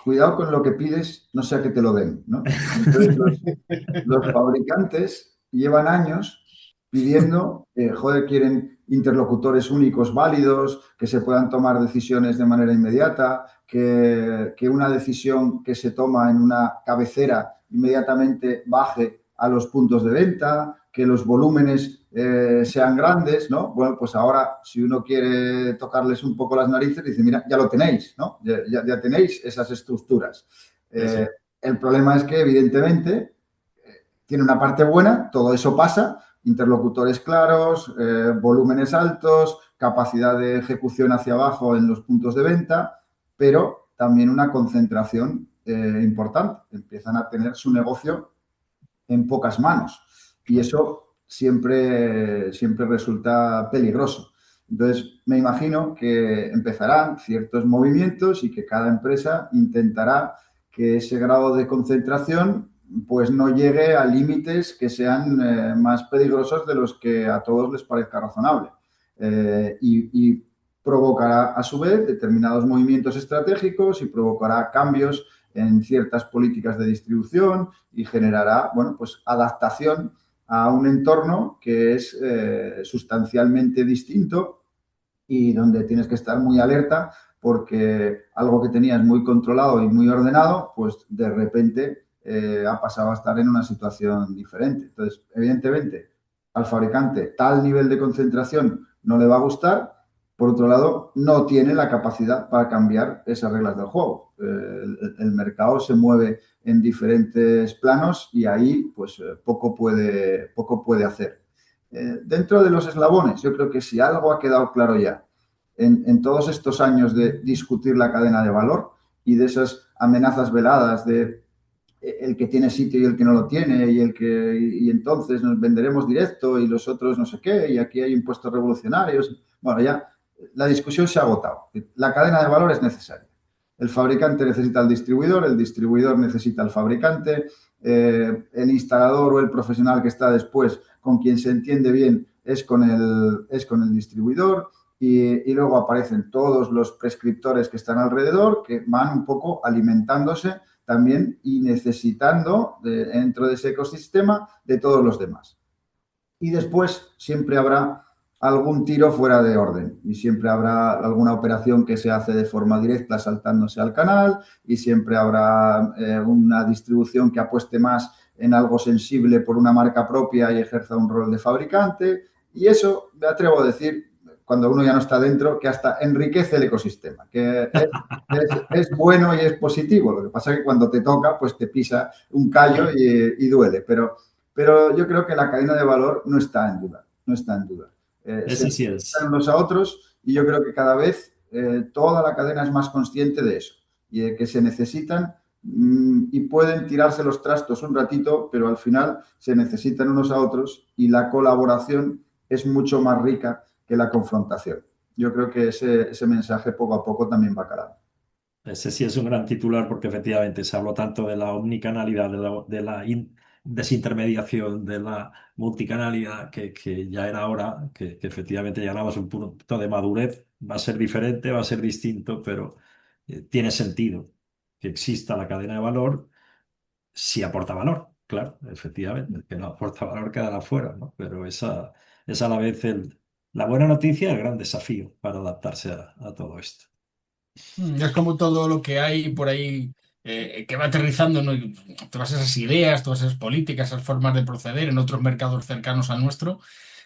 cuidado con lo que pides, no sea que te lo den, ¿no? Entonces los fabricantes llevan años pidiendo, joder, quieren interlocutores únicos válidos, que se puedan tomar decisiones de manera inmediata, que una decisión que se toma en una cabecera inmediatamente baje a los puntos de venta, que los volúmenes sean grandes, ¿no? Bueno, pues ahora si uno quiere tocarles un poco las narices, dice, mira, ya lo tenéis, ¿no? Ya tenéis esas estructuras. Sí, sí. El problema es que, evidentemente, tiene una parte buena, todo eso pasa, interlocutores claros, volúmenes altos, capacidad de ejecución hacia abajo en los puntos de venta, pero también una concentración importante. Empiezan a tener su negocio en pocas manos y eso siempre resulta peligroso. Entonces, me imagino que empezarán ciertos movimientos y que cada empresa intentará que ese grado de concentración pues no llegue a límites que sean más peligrosos de los que a todos les parezca razonable. Y provocará a su vez determinados movimientos estratégicos y provocará cambios en ciertas políticas de distribución y generará, bueno, pues adaptación a un entorno que es sustancialmente distinto y donde tienes que estar muy alerta porque algo que tenías muy controlado y muy ordenado, pues de repente ha pasado a estar en una situación diferente. Entonces, evidentemente, al fabricante tal nivel de concentración no le va a gustar. Por otro lado, no tiene la capacidad para cambiar esas reglas del juego. El mercado se mueve en diferentes planos y ahí pues poco puede hacer. Dentro de los eslabones, yo creo que si algo ha quedado claro ya en todos estos años de discutir la cadena de valor y de esas amenazas veladas de el que tiene sitio y el que no lo tiene y entonces nos venderemos directo y los otros no sé qué y aquí hay impuestos revolucionarios. Bueno, ya la discusión se ha agotado. La cadena de valor es necesaria. El fabricante necesita al distribuidor, el distribuidor necesita al fabricante, el instalador o el profesional que está después, con quien se entiende bien, es con el distribuidor. Y luego aparecen todos los prescriptores que están alrededor, que van un poco alimentándose también y necesitando dentro de ese ecosistema de todos los demás. Y después siempre habrá algún tiro fuera de orden y siempre habrá alguna operación que se hace de forma directa saltándose al canal y siempre habrá una distribución que apueste más en algo sensible por una marca propia y ejerza un rol de fabricante. Y eso, me atrevo a decir, cuando uno ya no está dentro, que hasta enriquece el ecosistema, que es bueno y es positivo. Lo que pasa es que cuando te toca, pues te pisa un callo y duele. Pero yo creo que la cadena de valor no está en duda, no está en duda. Se Ese sí necesitan es. unos a otros y yo creo que cada vez toda la cadena es más consciente de eso y de que se necesitan y pueden tirarse los trastos un ratito, pero al final se necesitan unos a otros y la colaboración es mucho más rica que la confrontación. Yo creo que ese mensaje poco a poco también va calando. Ese sí es un gran titular porque efectivamente se habló tanto de la omnicanalidad, de la desintermediación, de la multicanalidad, que ya era hora que efectivamente llegáramos a un punto de madurez. Va a ser diferente, va a ser distinto, pero tiene sentido que exista la cadena de valor si aporta valor. Claro, efectivamente, el que no aporta valor quedará fuera, ¿no? Pero esa es a la vez la buena noticia y el gran desafío para adaptarse a todo esto. Es como todo lo que hay por ahí que va aterrizando, ¿no? Y todas esas ideas, todas esas políticas, esas formas de proceder en otros mercados cercanos al nuestro,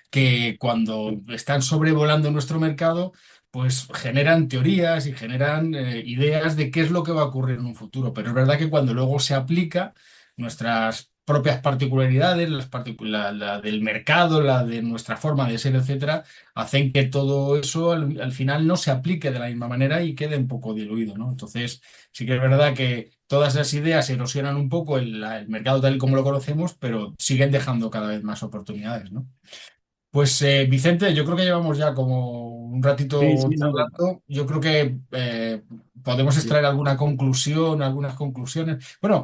que cuando están sobrevolando nuestro mercado, pues generan teorías y generan ideas de qué es lo que va a ocurrir en un futuro. Pero es verdad que cuando luego se aplica nuestras propias particularidades, la del mercado, la de nuestra forma de ser, etcétera, hacen que todo eso al final no se aplique de la misma manera y quede un poco diluido, ¿no? Entonces, sí que es verdad que todas esas ideas erosionan un poco el mercado tal y como lo conocemos, pero siguen dejando cada vez más oportunidades, ¿no? Pues Vicente, yo creo que llevamos ya como un Sí, ratito sí, no. charlando. Yo creo que podemos extraer alguna conclusión, algunas conclusiones. Bueno,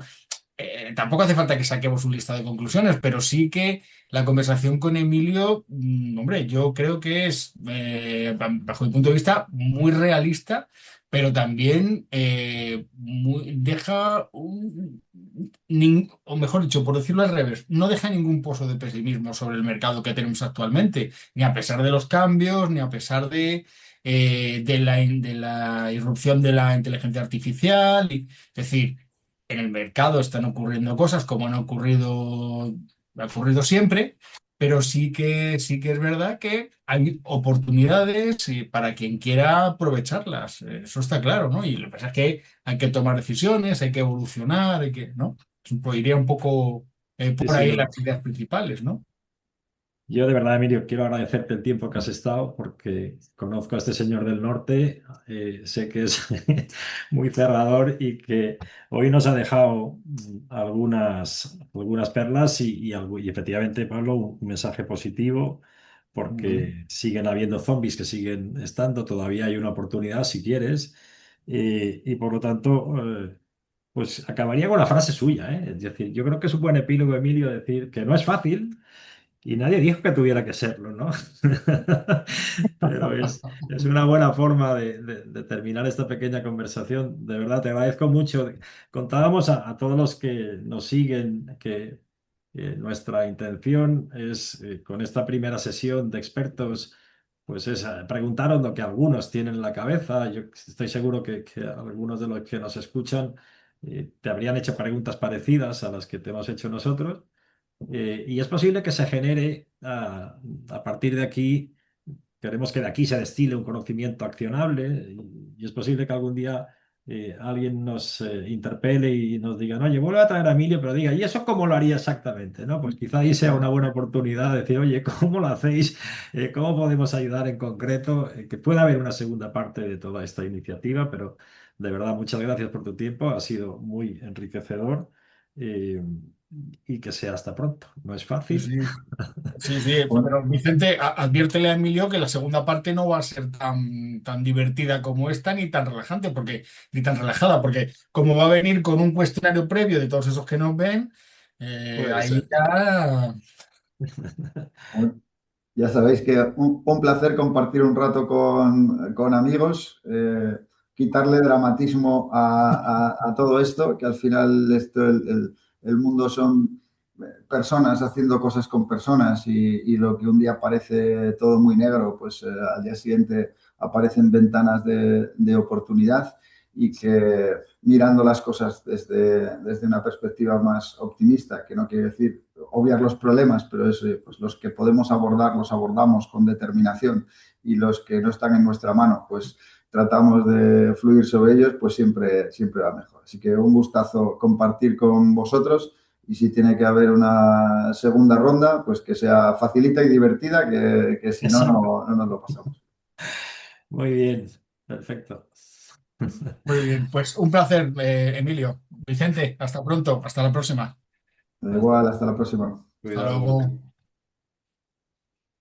tampoco hace falta que saquemos un listado de conclusiones, pero sí que la conversación con Emilio, hombre, yo creo que es, bajo mi punto de vista, muy realista, pero también deja o mejor dicho, por decirlo al revés, no deja ningún pozo de pesimismo sobre el mercado que tenemos actualmente, ni a pesar de los cambios, ni a pesar de la irrupción de la inteligencia artificial. Es decir, en el mercado están ocurriendo cosas como ha ocurrido siempre, pero sí que es verdad que hay oportunidades para quien quiera aprovecharlas. Eso está claro, ¿no? Y lo que pasa es que hay que tomar decisiones, hay que evolucionar, ¿no? Pues iría un poco Sí, por sí, ahí no. las ideas principales, ¿no? Yo de verdad, Emilio, quiero agradecerte el tiempo que has estado porque conozco a este señor del norte, sé que es muy cerrador y que hoy nos ha dejado algunas perlas y efectivamente, Pablo, un mensaje positivo Ujú. porque siguen habiendo zombies que siguen estando, todavía hay una oportunidad si quieres y por lo tanto, pues acabaría con la frase suya, ¿eh? Es decir, yo creo que es un buen epílogo, Emilio, decir que no es fácil. Y nadie dijo que tuviera que serlo, ¿no? Pero es una buena forma de terminar esta pequeña conversación. De verdad, te agradezco mucho. Contábamos a todos los que nos siguen que nuestra intención es, con esta primera sesión de expertos, pues es preguntaros lo que algunos tienen en la cabeza. Yo estoy seguro que algunos de los que nos escuchan te habrían hecho preguntas parecidas a las que te hemos hecho nosotros. Y es posible que se genere a partir de aquí, queremos que de aquí se destile un conocimiento accionable y es posible que algún día alguien nos interpele y nos diga, oye, vuelve a traer a Emilio, pero diga, ¿y eso cómo lo haría exactamente? ¿No? Pues quizá ahí sea una buena oportunidad de decir, oye, ¿cómo lo hacéis? ¿Cómo podemos ayudar en concreto? Que pueda haber una segunda parte de toda esta iniciativa, pero de verdad, muchas gracias por tu tiempo, ha sido muy enriquecedor. eh, y que sea hasta pronto. No es Sí, fácil. sí. Sí, sí, Bueno, pero Vicente, adviértele a Emilio que la segunda parte no va a ser tan divertida como esta, ni tan relajante, ni tan relajada, porque como va a venir con un cuestionario previo de todos esos que nos ven, Puede Ahí ser. ya. Ya sabéis que un placer compartir un rato con amigos, quitarle dramatismo a todo esto, que al final el mundo son personas haciendo cosas con personas y lo que un día parece todo muy negro, pues al día siguiente aparecen ventanas de oportunidad y que mirando las cosas desde una perspectiva más optimista, que no quiere decir obviar los problemas, pero es pues los que podemos abordar, los abordamos con determinación y los que no están en nuestra mano, pues tratamos de fluir sobre ellos, pues siempre va mejor. Así que un gustazo compartir con vosotros y si tiene que haber una segunda ronda, pues que sea facilita y divertida, que si no, Exacto. no nos lo pasamos. Muy bien, perfecto. Muy bien, pues un placer, Emilio. Vicente, hasta pronto, hasta la próxima. Igual, hasta la próxima. Hasta Cuidado. luego.